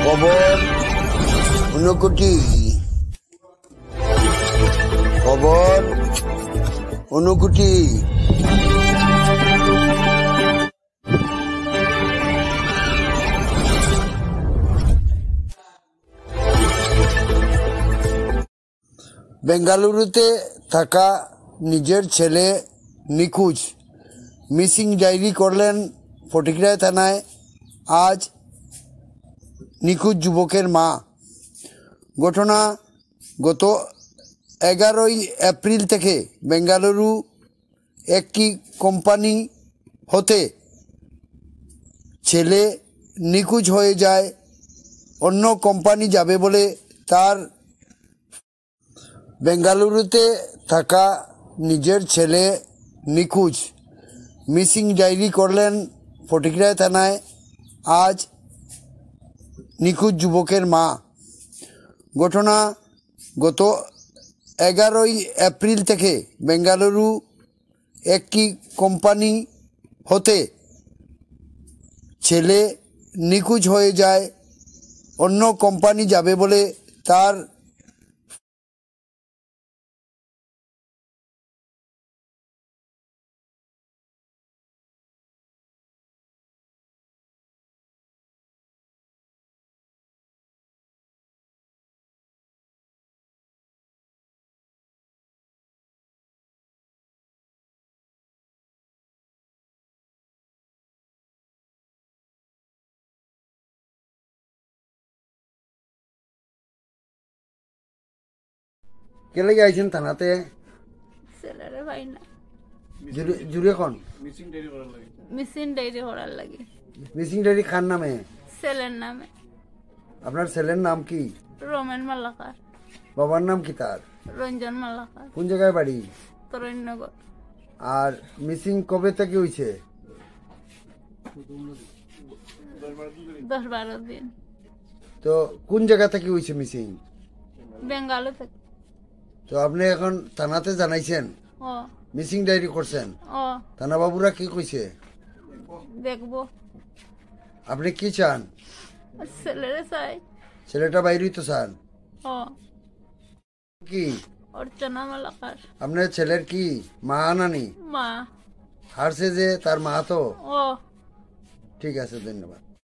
খবর 59 খবর 59 বেঙ্গালুরুতে থাকা নিজের ছেলে নিখোঁজ। মিসিং ডায়েরি করলেন ফটিকরায় থানায় আজ নিখোঁজ যুবকের মা। ঘটনা গত 11 এপ্রিল থেকে বেঙ্গালুরু একটি কোম্পানি হতে ছেলে নিখোঁজ হয়ে যায়। অন্য কোম্পানি যাবে বলে তার বেঙ্গালুরুতে থাকা নিজের ছেলে নিখোঁজ। মিসিং ডায়েরি করলেন ফটিকরায় থানায় আজ নিখোঁজ যুবকের মা। ঘটনা গত 11 এপ্রিল থেকে বেঙ্গালুরু একটি কোম্পানি হতে ছেলে নিখোঁজ হয়ে যায়। অন্য কোম্পানি যাবে বলে তার কে লেগে আইছেন থানাতে? ছেলেরে ভাই না, জুড়ে কোন মিসিং ডায়েরি করার লাগে। মিসিং ডায়েরি খান নামে? ছেলের নামে। আপনার ছেলের নাম কি? রমেন মালাকার। বাবার নাম কি তার? রঞ্জন মালাকার। কোন জায়গায় বাড়ি? তরুণনগর। আর মিসিং কবে থেকে হয়েছে? 10-12 দিন। তো কোন জায়গা থেকে হয়েছে মিসিং? বেঙ্গালুরু থেকে। তো আপনি এখন থানাতে জানাইছেন? ও মিসিং ডায়েরি করছেন? ও থানা বাবুরা কি কইছে? দেখবো। আপনি কি চান? ছেলেরে চাই। ছেলেটা বাইরেই তো চান? ও কি অর্চনা মালাকার। আপনার ছেলের কি মা নানি? মা হারছে যে তার মা তো? ও ঠিক আছে, ধন্যবাদ।